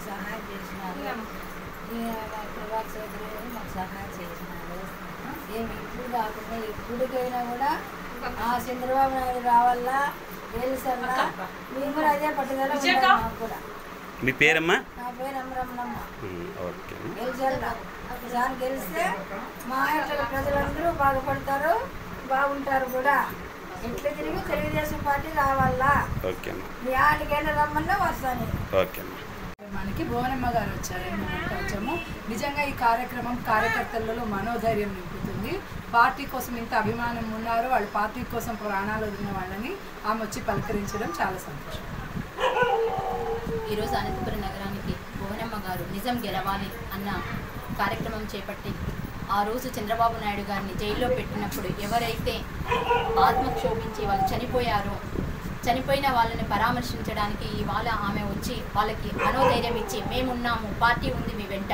సహాయం చేసినారు మాకు సహాయం చేసినారు. ఏమి ఇప్పుడు కాకుండా ఎప్పటికైనా కూడా చంద్రబాబు నాయుడు రావాలా గెలిచల్లా మేము కూడా అదే పట్టుదల మాకు కూడా. మీ పేరమ్మా? నా పేరు అమరమ్మనమ్మ. గెలిచల్లా ఒకసారి గెలిస్తే మా ఇంట్లో ప్రజలందరూ బాగుపడతారు, బాగుంటారు కూడా. ఎట్లా తిరిగి తెలుగుదేశం పార్టీ రావాలా. మీ ఆడికైనా రమ్మన్నా వస్తాను. మనకి భువనమ్మ గారు వచ్చారు. వచ్చాము. నిజంగా ఈ కార్యక్రమం కార్యకర్తలలో మనోధైర్యం నింపుతుంది. పార్టీ కోసం ఇంత అభిమానం ఉన్నారు, వాళ్ళు పార్టీ కోసం ప్రాణాలు వదిలిన వాళ్ళని ఆమె వచ్చి పలకరించడం చాలా సంతోషం. ఈరోజు అనంతపురం నగరానికి భువనమ్మ గారు నిజం గెలవాలి అన్న కార్యక్రమం చేపట్టి ఆ రోజు చంద్రబాబు నాయుడు గారిని జైల్లో పెట్టినప్పుడు ఎవరైతే ఆత్మక్షోభించి వాళ్ళు చనిపోయారో, చనిపోయిన వాళ్ళని పరామర్శించడానికి ఇవాళ ఆమె వచ్చి వాళ్ళకి మనోధైర్యం ఇచ్చి మేమున్నాము, పార్టీ ఉంది మీ వెంట,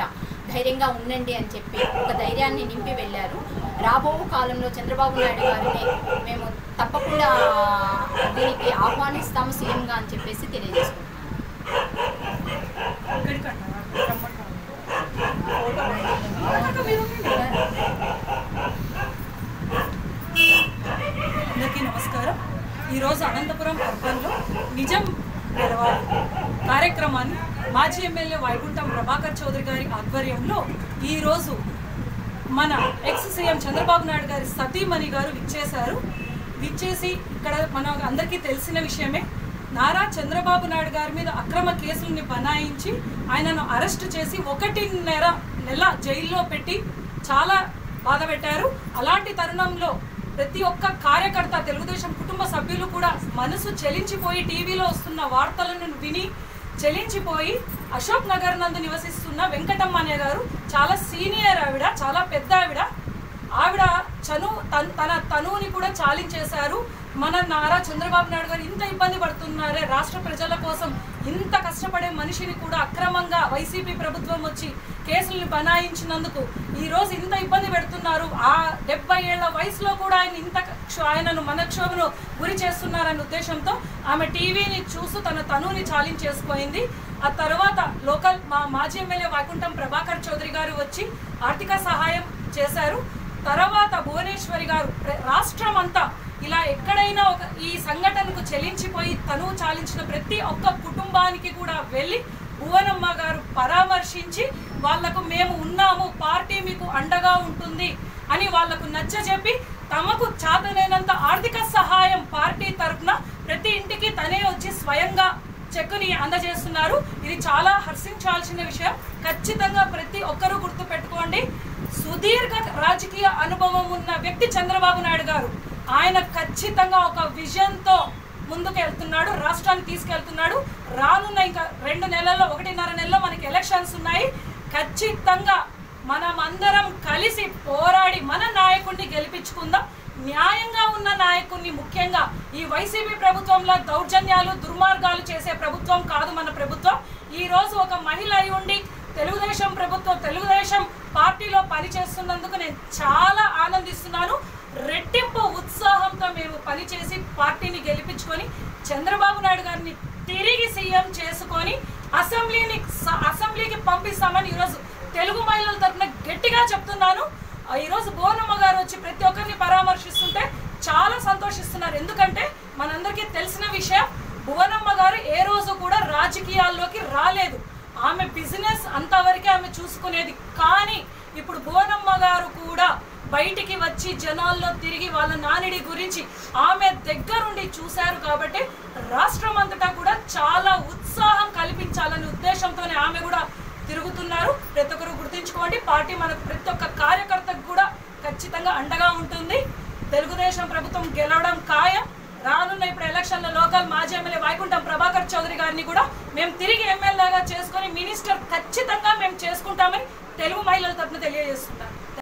ధైర్యంగా ఉండండి అని చెప్పి ఒక ధైర్యాన్ని నింపి వెళ్ళారు. రాబో కాలంలో చంద్రబాబు నాయుడు గారిని మేము తప్పకుండా దీనికి ఆహ్వానిస్తాము సీఎంగా అని చెప్పేసి తెలియజేసుకుంటున్నాం. అందరికీ నమస్కారం. ఈరోజు అనంతపురం అర్బన్లో నిజం గెలవాలి కార్యక్రమాన్ని మాజీ ఎమ్మెల్యే వైకుంఠం ప్రభాకర్ చౌదరి గారి ఆధ్వర్యంలో ఈరోజు మన ఎక్స్ సీఎం చంద్రబాబు నాయుడు గారి సతీమణి గారు విచ్చేసి ఇక్కడ మన అందరికీ తెలిసిన విషయమే, నారా చంద్రబాబు నాయుడు గారి మీద అక్రమ కేసుల్ని బనాయించి ఆయనను అరెస్ట్ చేసి 1.5 నెల జైల్లో పెట్టి చాలా బాధ పెట్టారు. అలాంటి తరుణంలో ప్రతి ఒక్క కార్యకర్త, తెలుగుదేశం కుటుంబ సభ్యులు కూడా మనసు చెలించిపోయి టీవీలో వస్తున్న వార్తలను విని చెలించిపోయి అశోక్ నగర్ నందు నివసిస్తున్న వెంకటమ్మ అనే గారు చాలా సీనియర్ ఆవిడ, చాలా పెద్ద ఆవిడ తన తనువుని కూడా చాలించేశారు. మన నారా చంద్రబాబు నాయుడు గారు ఇంత ఇబ్బంది పడుతున్నారే, రాష్ట్ర ప్రజల కోసం ఇంత కష్టపడే మనిషిని కూడా అక్రమంగా వైసీపీ ప్రభుత్వం వచ్చి కేసుల్ని బనాయించినందుకు ఈరోజు ఇంత ఇబ్బంది పెడుతున్నారు. ఆ 70 ఏళ్ల వయసులో కూడా ఆయనను మనక్షోభను గురి చేస్తున్నారనే ఉద్దేశంతో ఆమె టీవీని చూస్తూ తన తనువుని చాలించేసుకుంది. ఆ తర్వాత మాజీ ఎమ్మెల్యే వైకుంఠం ప్రభాకర్ చౌదరి గారు వచ్చి ఆర్థిక సహాయం చేశారు. తర్వాత భువనేశ్వరి గారు రాష్ట్రం అంతా ఇలా ఎక్కడైనా ఈ సంఘటనకు చెలించిపోయి తనువు చాలించిన ప్రతి ఒక్క కుటుంబానికి కూడా వెళ్ళి భువనమ్మ గారు పరామర్శించి వాళ్లకు మేము ఉన్నాము, పార్టీ మీకు అండగా ఉంటుంది అని వాళ్లకు నచ్చజెప్పి తమకు చేతనైనంత ఆర్థిక సహాయం పార్టీ తరఫున ప్రతి ఇంటికి తనే వచ్చి స్వయంగా చెక్కుని అందజేస్తున్నారు. ఇది చాలా హర్షించాల్సిన విషయం. ఖచ్చితంగా ప్రతి ఒక్కరూ గుర్తుపెట్టుకోండి, సుదీర్ఘ రాజకీయ అనుభవం ఉన్న వ్యక్తి చంద్రబాబు నాయుడు గారు. ఆయన ఖచ్చితంగా ఒక విజన్తో ముందుకు వెళ్తున్నాడు, రాష్ట్రాన్ని తీసుకెళ్తున్నాడు. రానున్న ఇంకా 2 నెలల్లో 1.5 నెలల్లో మనకి ఎలక్షన్స్ ఉన్నాయి. ఖచ్చితంగా మనం అందరం కలిసి పోరాడి మన నాయకుడిని గెలిపించుకుందాం. న్యాయంగా ఉన్న నాయకుడిని, ముఖ్యంగా ఈ వైసీపీ ప్రభుత్వంలో దౌర్జన్యాలు దుర్మార్గాలు చేసే ప్రభుత్వం కాదు మన ప్రభుత్వం. ఈరోజు ఒక మహిళ అయి ఉండి తెలుగుదేశం ప్రభుత్వం, తెలుగుదేశం పార్టీలో పనిచేస్తున్నందుకు నేను చాలా ఆనందిస్తున్నాను. రెట్టింపు ఉత్సాహంతో మేము పనిచేసి పార్టీని గెలిపించుకొని చంద్రబాబు నాయుడు గారిని తిరిగి సీఎం చేసుకొని అసెంబ్లీకి పంపిస్తామని ఈరోజు తెలుగు మహిళల తరఫున గట్టిగా చెప్తున్నాను. ఈరోజు బోనమ్మ గారు వచ్చి ప్రతి ఒక్కరిని పరామర్శిస్తుంటే చాలా సంతోషిస్తున్నారు. ఎందుకంటే మనందరికీ తెలిసిన విషయం, బోనమ్మ గారు ఏ రోజు కూడా రాజకీయాల్లోకి రాలేదు. ఆమె బిజినెస్ అంతవరకే ఆమె చూసుకునేది. కానీ ఇప్పుడు బోనమ్మ గారు కూడా బయటికి వచ్చి జనాల్లో తిరిగి వాళ్ళ నానిడి గురించి ఆమె దగ్గరుండి చూశారు. కాబట్టి రాష్ట్రం అంతటా కూడా చాలా ఉత్సాహం కల్పించాలనే ఉద్దేశంతోనే ఆమె కూడా తిరుగుతున్నారు. ప్రతి ఒక్కరు గుర్తుంచుకోండి, పార్టీ మనకు ప్రతి ఒక్క కార్యకర్తకు కూడా ఖచ్చితంగా అండగా ఉంటుంది. తెలుగుదేశం ప్రభుత్వం గెలవడం ఖాయం. రానున్న ఇప్పుడు ఎలక్షన్ల లోకల్ మాజీ ఎమ్మెల్యే వైకుంఠం ప్రభాకర్ చౌదరి గారిని కూడా మేము తిరిగి ఎమ్మెల్యేగా చేసుకొని మినిస్టర్ ఖచ్చితంగా మేము చేసుకుంటామని తెలుగు మహిళల తరఫున తెలియజేస్తున్నాం.